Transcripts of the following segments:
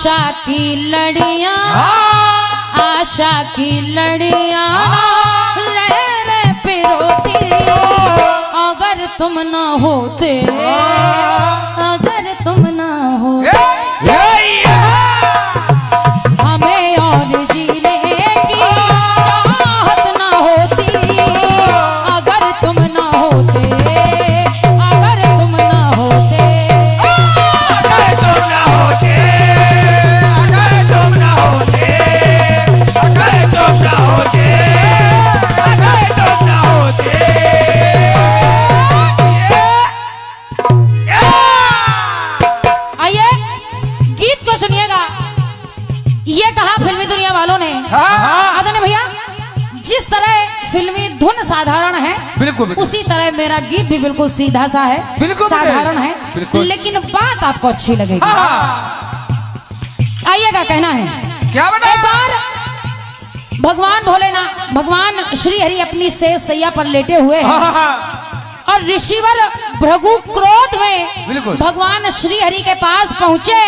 आशा की लड़ियां, आशा की लड़ियां लहरें पिरोती, अगर तुम ना होते, अगर तुम ना होते हमें और जीने की चाहत ना होती, अगर तुम ना होते, अगर तुम ना होते, अगर तुम ना होते, अगर तुम ना होते, अगर तुम ना होते, अगर तुम ना होते। आइए गीत को सुनिएगा। ये कहा फिल्मी दुनिया वालों ने, आदरणीय भैया, जिस तरह फिल्मी धुन साधारण है, बिल्कुल उसी तरह मेरा गीत भी बिल्कुल सीधा सा है, बिल्कुल साधारण है, बिल्कुल। लेकिन बात आपको अच्छी लगेगी। आइएगा, कहना है क्या बना? एक बार भगवान भोलेनाथ, भगवान श्री हरि अपनी शेष सैया पर लेटे हुए हैं और ऋषिवर भृगु क्रोध में बिल्कुल। भगवान श्री हरि के पास पहुंचे।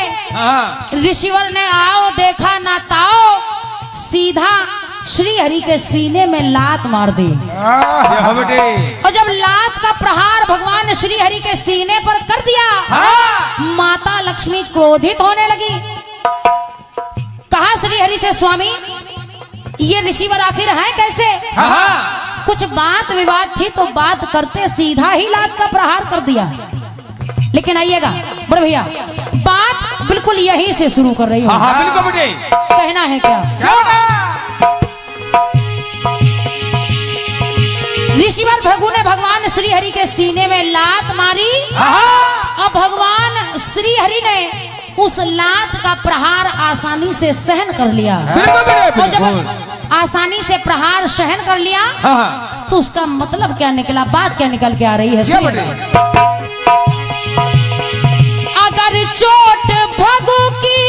ऋषिवर ने आओ देखा ना ताओ, सीधा श्री हरि के सीने में लात मार दी। और जब लात का प्रहार भगवान श्री हरि के सीने पर कर दिया, माता लक्ष्मी क्रोधित होने लगी। कहा श्री हरि से, स्वामी ये ऋषिवर आखिर है कैसे? कुछ बात विवाद थी तो बात करते सीधा ही लात का प्रहार कर दिया। लेकिन आइएगा बड़े भैया, बात बिल्कुल यहीं से शुरू कर रही हूँ। कहना है क्या? ऋषिवर भृगु ने भगवान श्री हरि के सीने में लात मारी और भगवान श्री हरि ने उस लात का प्रहार आसानी से सहन कर लिया। और जब आसानी से प्रहार सहन कर लिया तो उसका मतलब क्या निकला, बात क्या निकल के आ रही है, सुनिए। अगर चोट भृगु की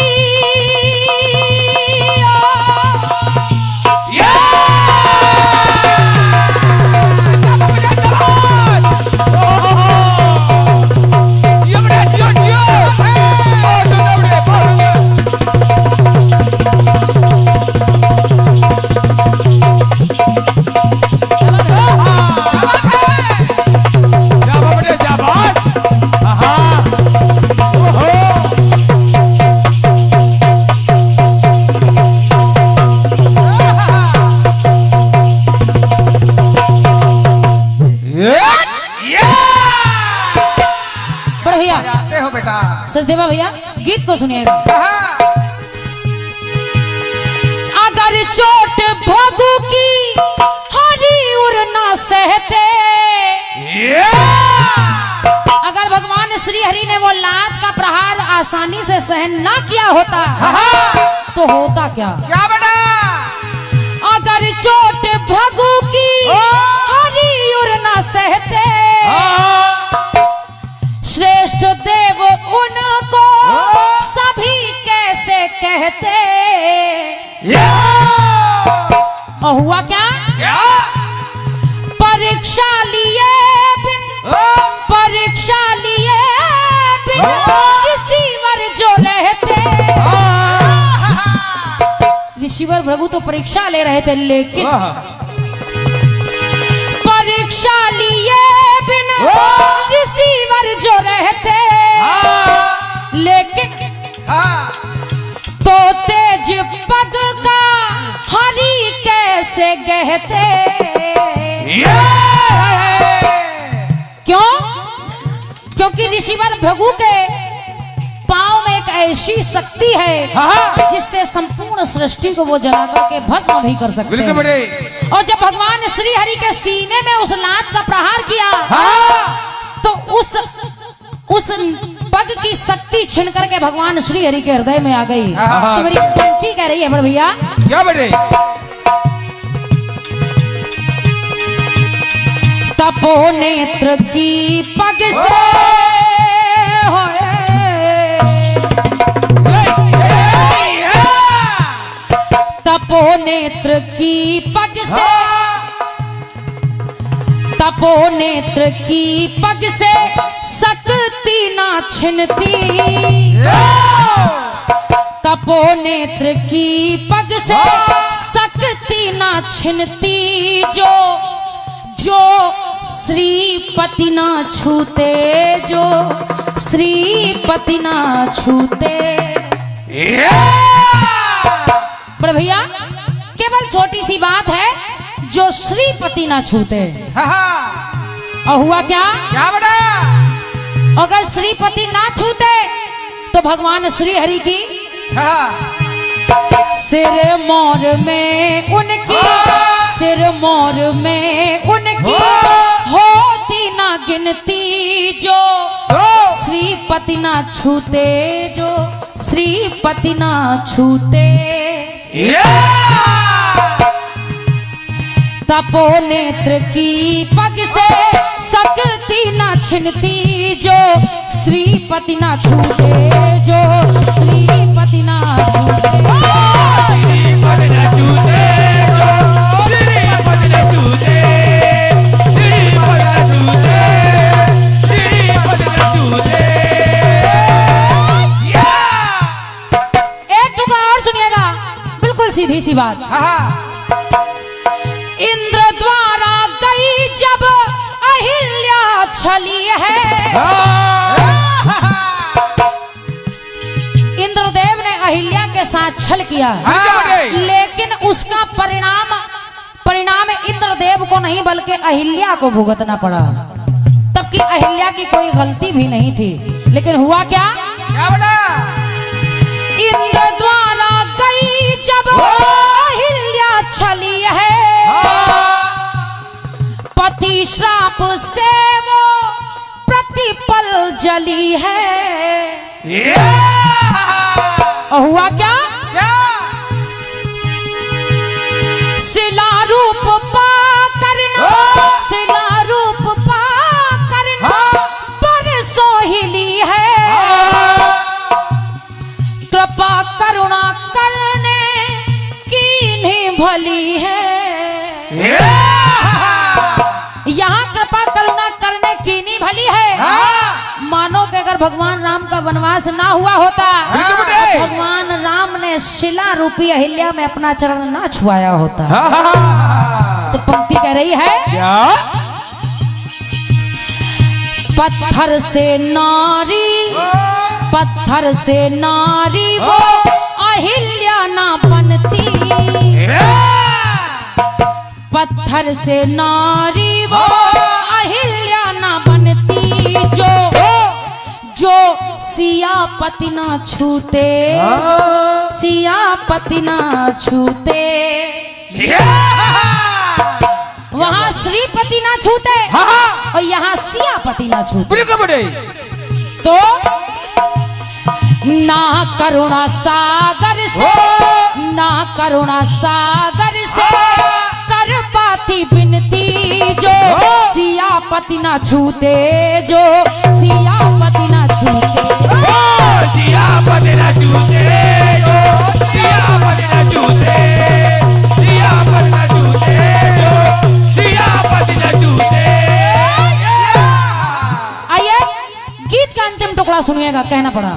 सचदेवा भैया, गीत को सुनिएगा। अगर चोट भृगु की हरि उर ना सहते, अगर भगवान श्री हरि ने वो लात का प्रहार आसानी से सहन ना किया होता तो होता क्या? क्या बना? अगर चोट भृगु की हरि उर ना सहते, श्रेष्ठ देव उनको सभी कैसे कहते? और हुआ क्या? परीक्षा लिए बिन, परीक्षा लिए बिन ऋषिवर जो रहते। ऋषिवर भृगु तो परीक्षा ले रहे थे, लेकिन परीक्षा लिए बिन ऋषिवर जो रहते, लेकिन तो तेज पग का हरि कैसे कहते? क्यों? क्योंकि ऋषिवर भृगु के पांव में एक ऐसी शक्ति है जिससे संपूर्ण सृष्टि को वो जलाकर के भस्म भी कर सकते हैं। और जब भगवान श्री हरि के सीने में उस लात का प्रहार किया तो उस पग की शक्ति छिन करके भगवान श्री हरि के हृदय में आ गई। तो मेरी पंक्ति कह रही है बड़े भैया, क्या बड़े? तपो नेत्र की पग से होए, तपो नेत्र की पग से, तपो नेत्र की पग से शक्ति ना छिनती, तपो नेत्र की पग से शक्ति ना छिनती, जो जो श्रीपति ना छूते, जो श्रीपति ना छूते। बड़े भैया केवल छोटी सी बात है, जो श्रीपति ना छूते। और हुआ क्या? क्या बड़ा? अगर श्रीपति ना छूते तो भगवान श्री हरि की सिर मोर में उनकी, सिर मोर में उनकी होती ना गिनती, जो श्रीपति ना छूते, जो श्रीपति ना छूते। तपो नेत्र की पग से शक्ति ना छिनती, जो श्रीपति ना छूते, जो श्रीपति ना छूते। श्रीपति ना छूते, श्रीपति ना छूते, श्रीपति ना छूते, श्रीपति ना छूते। एक टुकड़ा और सुनिएगा, बिल्कुल सीधी सी बात। इंद्र द्वारा गई जब अहिल्या छली है, इंद्रदेव ने अहिल्या के साथ छल किया, लेकिन उसका परिणाम इंद्रदेव को नहीं बल्कि अहिल्या को भुगतना पड़ा। तब की अहिल्या की कोई गलती भी नहीं थी, लेकिन हुआ क्या? इंद्र द्वारा गई जब अहिल्या छली है, पति श्राप से वो प्रतिपल जली है। और हुआ क्या? शिला रूप पा करना, शिला रूप पा करना पर सोहिली है, कृपा करुणा करने की नहीं भली है। यहाँ कृपा करुणा करने की नहीं भली है। मानो कि अगर भगवान राम का वनवास ना हुआ होता, भगवान राम ने शिला रूपी अहिल्या में अपना चरण ना छुआया होता। तो पंक्ति कह रही है क्या? पत्थर से नारी, पत्थर से नारी वो अहिल्या ना बनती, पत्थर से नारी वो अहिल्या ना बनती, जो जो सियापति ना छूते, सियापति ना छूते। वहाँ श्रीपति ना छूते और यहाँ सियापति ना छूते। तो ना करुणा सागर से, ना करुणा सागर से कर पाती बिनती, जो सियापति ना छूते, जो सियापति ना छूते। सियापति ना छूते, जो सियापति ना छूते, सियापति ना छूते, जो सियापति ना छूते। आइए गीत का अंतिम टुकड़ा सुनिएगा, कहना पड़ा।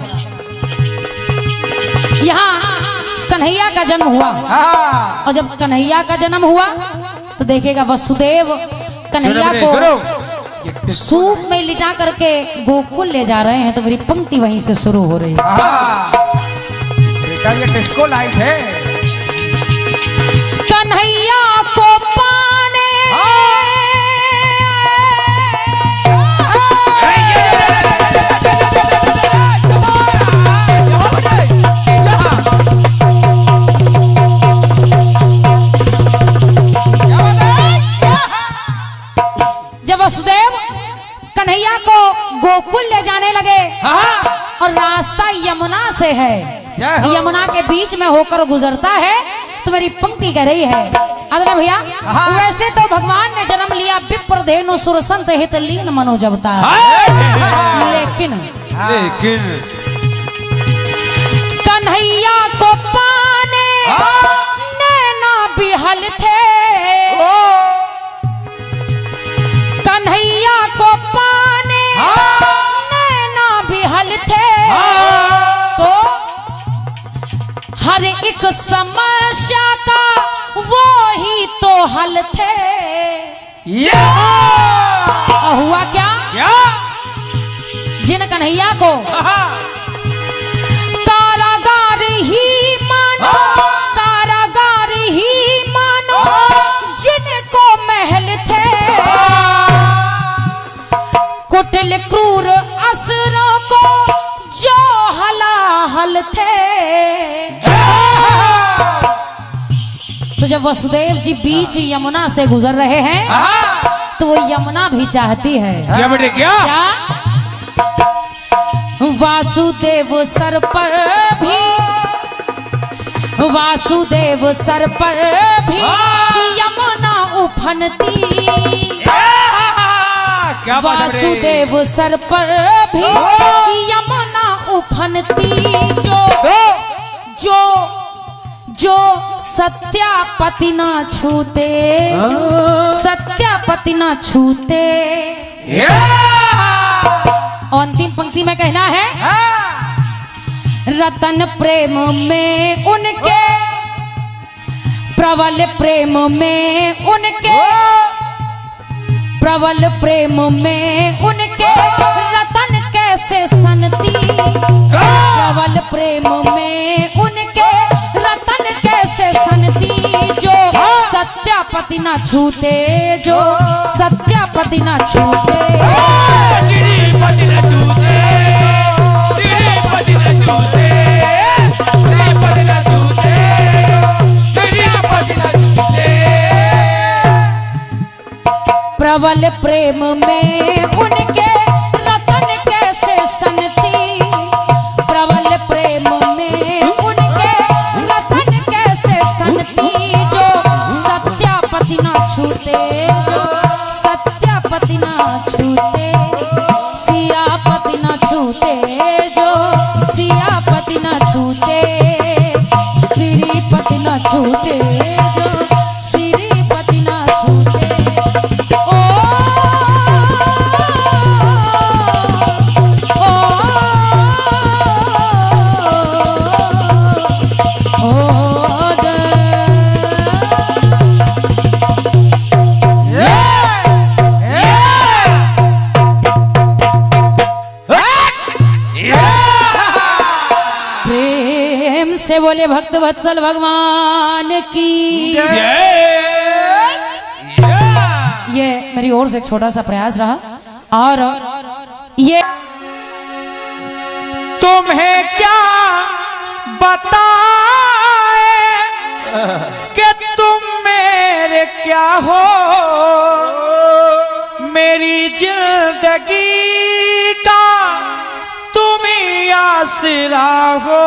यहाँ कन्हैया का जन्म हुआ, और जब कन्हैया का जन्म हुआ तो देखिएगा वसुदेव कन्हैया को सूप में लिटा करके गोकुल ले जा रहे हैं, तो मेरी पंक्ति वहीं से शुरू हो रही है। बेटा ये डिस्को लाइट है। कन्हैया को पाने वसुदेव कन्हैया को गोकुल ले जाने लगे, और रास्ता यमुना से है, यमुना के बीच में होकर गुजरता है। तो मेरी पंक्ति कह रही है, अरे भैया वैसे तो भगवान ने जन्म लिया विप्रधेनु सुरसंत हित लीन मनोजवता, लेकिन कन्हैया को पाने नैना बिहल थे, कन्हैया को पाने नैना बिहल थे, तो अरे एक समस्या का वो ही तो हल थे। हुआ क्या? जिन कन्हैया को कारागार ही मानो, कारागार ही मानो, जिनको महल थे, कुटिल क्रूर असुरों को जो हलाहल थे। तो जब वसुदेव जी बीच यमुना से गुजर रहे हैं तो वो यमुना भी चाहती है क्या बेटे क्या? वासुदेव सर पर भी, वासुदेव सर पर भी यमुना उफनती। वासुदेव सर पर भी यमुना उफनती। जो सत्यापति ना छूते, जो सत्यापति ना छूते। अंतिम पंक्ति में कहना है, रतन प्रेम में उनके, प्रबल प्रेम में उनके, प्रबल प्रेम में उनके रतन कैसे सनती। प्रबल प्रेम में उनके रतन कैसे सनती। जो सत्यापति ना छूते, जो सत्यापति ना छूते। श्रीपति न छूते, श्रीपति न छूते, श्रीपति न छूते, श्रीपति न छूते। प्रबल प्रेम में उनके रतन कैसे सनती। प्रबल प्रेम में उनके रतन कैसे सनती। जो सत्यापति ना छूते, जो सत्यापति ना छूते। सियापति ना छूते, जो सियापति ना छूते। श्रीपति ना छूते, जो श्रीपति ना छूते। से बोले भक्त वत्सल भगवान की ये मेरी ओर से एक छोटा सा प्रयास रहा। और ये तुम्हें क्या बताए कि तुम मेरे क्या हो। मेरी जिंदगी का तुम ही आसरा हो।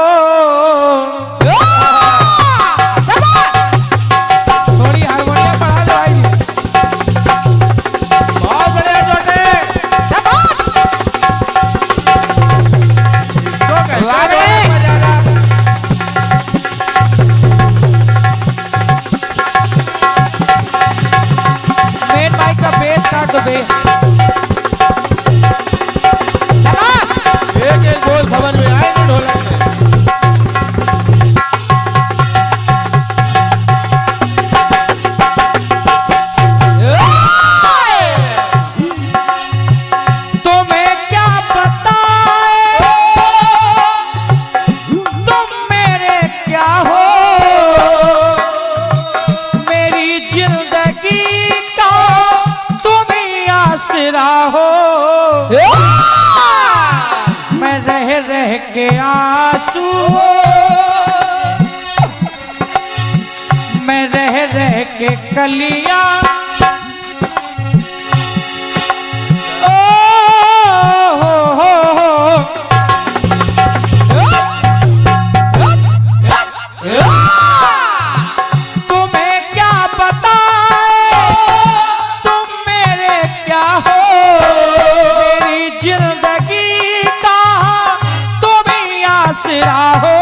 थोड़ी हारमोनियम बढ़ा लो भाई। बहुत बढ़िया छोटे। इसको कहते हैं बजाना। मेन माइक का बेस काट दो, बेस। एक एक बोल समझ में आए ना ढोलक में। तुम्हें क्या बताए तुम मेरे क्या हो। मेरी जिंदगी का तुम ही आसरा हो। मैं रह रह के आंसू, मैं रह रह के कलियां, ओ हो। तुम्हें क्या बताए तुम मेरे क्या हो। मेरी जिंदगी का तुम ही आसरा हो।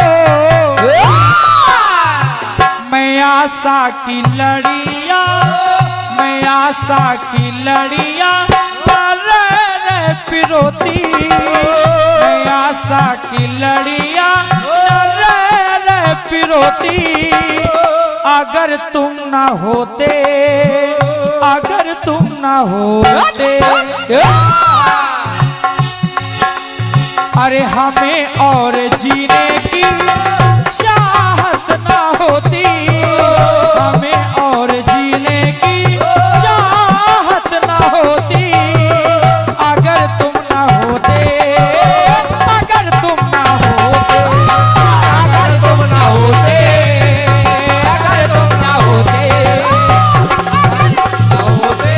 मैं आशा की लड़ियां, मैं आशा की लड़ियां रह पिरोती। मैं आशा की लड़ियां रह पिरोती, अगर तुम ना होते, अगर तुम ना होते, अरे हमें और जीने की चाहत ना होती, हमें और जीने की चाहत ना होती, अगर तुम ना होते, अगर तुम ना होते, अगर तुम ना होते, अगर तुम ना होते,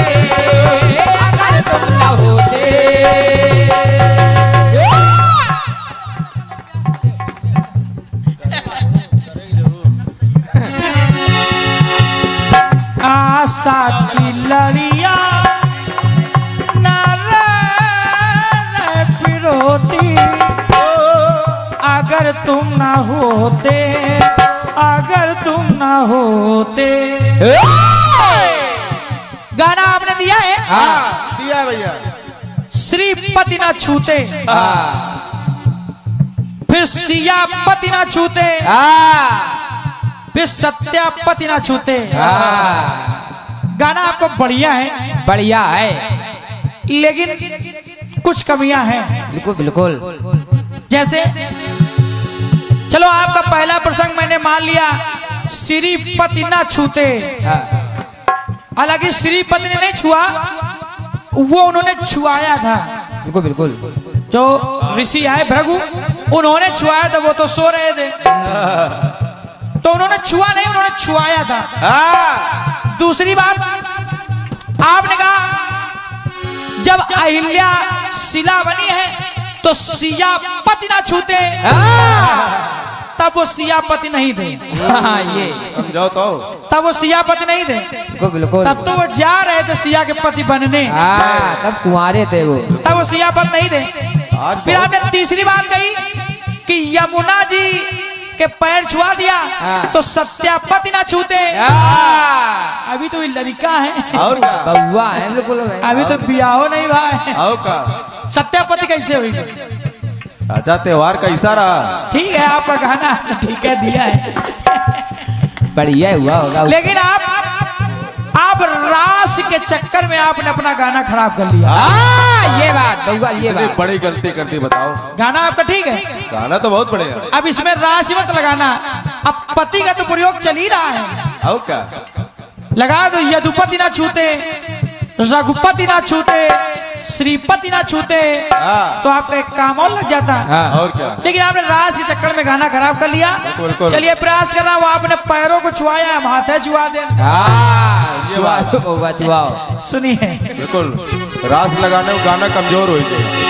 अगर तुम ना होते, आशा की लड़िया न पिरोती, अगर तुम ना होते, अगर तुम ना होते। गाना आपने दिया है, हाँ दिया भैया। श्रीपति ना छूते, फिर सियापति ना छूते, फिर सत्यापति ना छूते। गाना आपको बढ़िया है, बढ़िया है, लेकिन कुछ कमियां हैं। बिल्कुल बिल्कुल। जैसे चलो आपका पहला प्रसंग मैंने मान लिया, श्रीपति ना छूते, हालांकि श्रीपति ने नहीं छुआ, वो उन्होंने छुआया था। बिल्कुल बिल्कुल। जो ऋषि आए भृगु, उन्होंने छुआया था, वो तो सो रहे थे तो उन्होंने छुआ नहीं, उन्होंने छुआया था। दूसरी बात आपने कहा जब अहिल्या शिला बनी है तो सियापति ना छूते, तब वो सियापति नहीं थे। ये समझाओ तो। तब वो सियापति नहीं थे, बिल्कुल बिल्कुल। तब तो वो जा रहे थे सिया के पति बनने, तब कुंवारे थे वो। तब वो सियापति नहीं थे। आज फिर आपने तीसरी बात कही कि यमुना जी के पैर छुआ दिया तो सत्यापति ना छूते। अभी तो ये लड़का है, और क्या? बउआ है बिल्कुल। अभी तो बियाहो नहीं हुआ है, और का? सत्यापति कैसे हुई? चाचा त्योहार कैसा रहा? ठीक है आपका गाना ठीक है दिया है, बढ़िया हुआ होगा। लेकिन आप रास के चक्कर में आपने अपना गाना खराब कर लिया। ये बात बउआ, ये इतनी बात। बड़ी गलती कर दी, बताओ। गाना आपका ठीक है, गाना तो बहुत बढ़िया। अब इसमें रास मत लगाना, अब पति का तो प्रयोग चल ही रहा है। और क्या? लगा दो, यदुपति ना छूते, रघुपति ना छूते, श्रीपति ना छूते, तो आपका एक काम और लग जाता। और क्या? लेकिन आपने रास के चक्कर में गाना खराब कर लिया। बिल्कुल। चलिए प्रयास करना, वो आपने पैरों को छुआया, हाथ छुआ दे। ये बात बउआ छुआओ। सुनिए, बिल्कुल, रास लगाने में गाना कमजोर हो गया।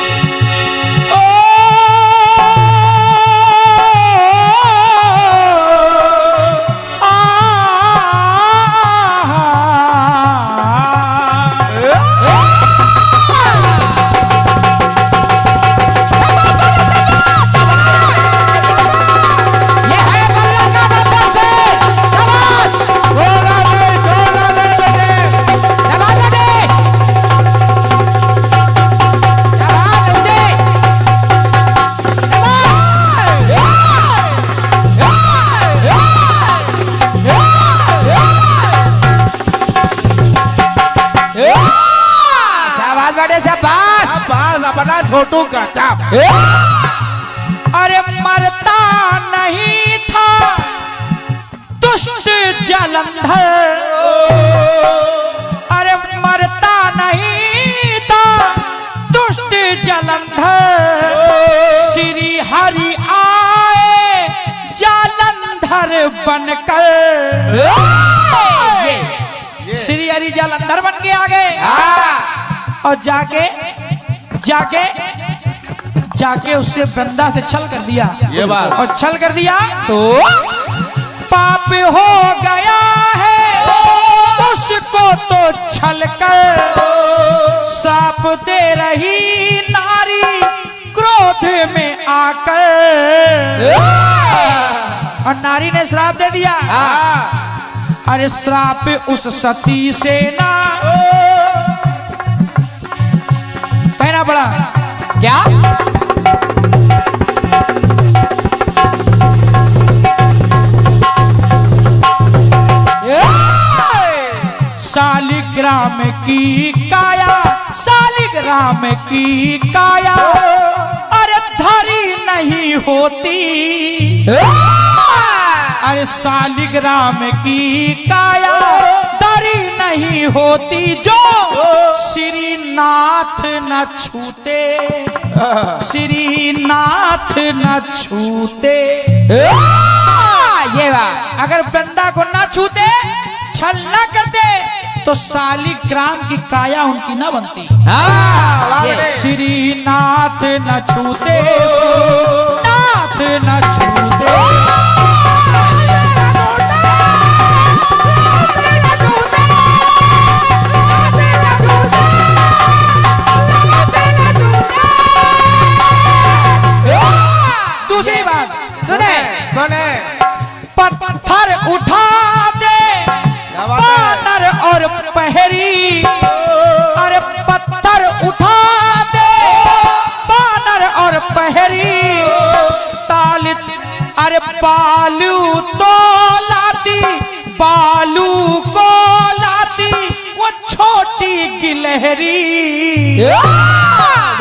अपना छोटू का चाप। अरे मरता नहीं था दुष्ट जलंधर, अरे मरता नहीं था दुष्ट जलंधर, श्री हरि आए जालंधर बनकर, श्री हरि जालंधर बन के आ गए और जाके उससे वृंदा से छल कर दिया। ये बात। और छल कर दिया तो पाप हो गया है उसको तो छल कर, श्राप दे रही नारी क्रोध में आकर, और नारी ने श्राप दे दिया। अरे श्राप उस सती से ना कहना पड़ा। क्या की काया अरे धरी नहीं होती, अरे शालिग्राम की काया धरी नहीं होती, जो श्रीनाथ न छूते, श्रीनाथ न छूते। ये बात अगर बंदा को न छूते, छल न करते, तो शालिग्राम की काया उनकी न बनती। श्रीनाथ न छूते, नाथ न छूते। दूसरी बात सुने सुने पत्थर उठा दे बानर और पहरी, अरे पत्थर उठा दे बानर और पहरी, ताल अरे बालू तो लाती, बालू को लाती वो छोटी गिलहरी।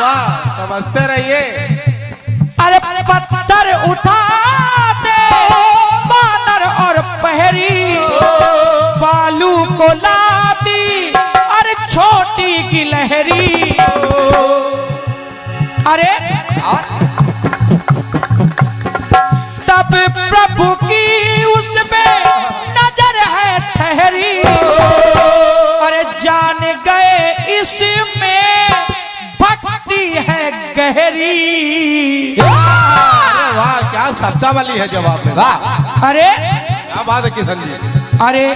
वाह, समझते रहिए। अरे पत्थर उठा दे बानर और पहरी, बालू को लाती अरे छोटी गिलहरी। अरे तब प्रभु की उसमें नजर है ठहरी, अरे जान गए इसमें भक्ति है गहरी। वाह, क्या शब्दावली है जवाब में। वाह अरे क्या बात है किशन जी। अरे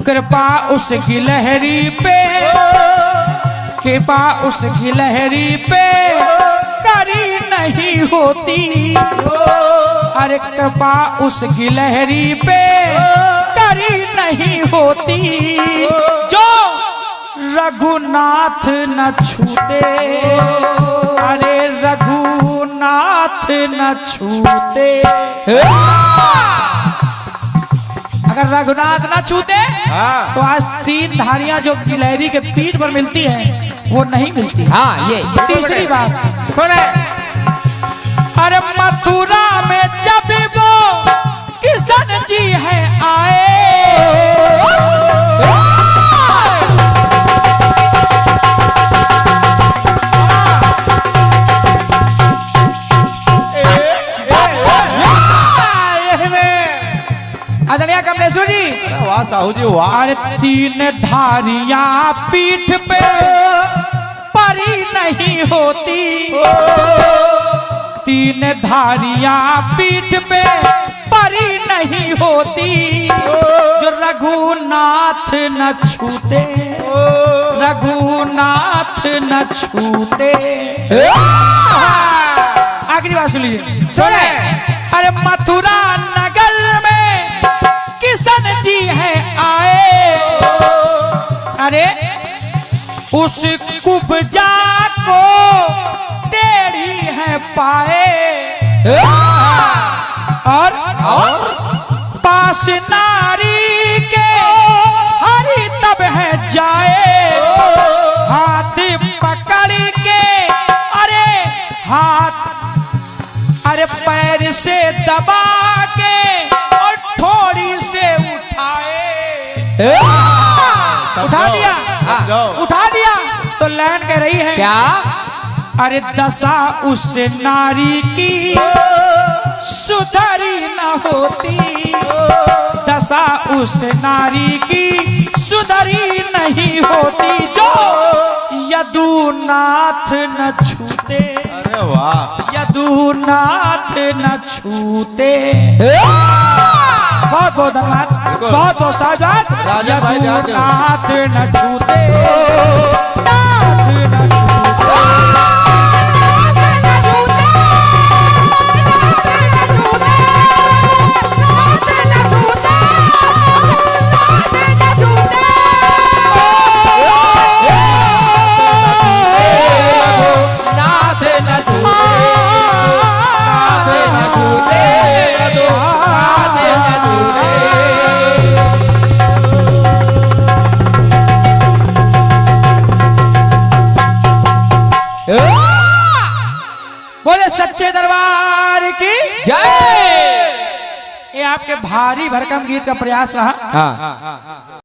कृपा उस गिलहरी पे, कृपा उस गिलहरी पे करी नहीं होती, अरे कृपा उस गिलहरी पे करी नहीं होती, जो रघुनाथ न छूते, अरे रघुनाथ न छूते। अगर रघुनाथ ना छूते तो आज 3 धारियां जो गिलहरी के पीठ पर मिलती हैं वो नहीं मिलती। हाँ ये तीसरी बात सुने, अरे मथुरा में जब वो किशन जी है आए, आदरणीय कमलेश्वर जी। वाह साहू जी वाह। अरे 3 धारियां पीठ पे परी नहीं होती, 3 धारियां पीठ पे परी नहीं होती, जो रघुनाथ न छूते, रघुनाथ न छूते। आखिरी बात सुन लीजिए, सुने अरे मथुरा नगर में किशन जी है आए, अरे उस कुब्जा को टेढ़ी है पाए, और पास नारी के हरि तब है जाए, हाथ पकड़ के अरे हाथ अरे पैर से दबा के और थोड़ी से उठाए। उठा दिया, उठा दिया तो लैन कह रही है क्या? अरे दशा उस नारी की सुधरी न होती, दशा उस नारी की सुधरी नहीं होती, जो यदुनाथ न छूते, अरे वाह, यदुनाथ न छूते। बहुत बहुत धन्यवाद, बहुत बहुत साधुवाद। राजा भाई ध्यान दो। यदुनाथ न छूते, नाथ न छूते। बोले सच्चे दरबार की जय। ये आपके भारी भरकम गीत का प्रयास रहा। हाँ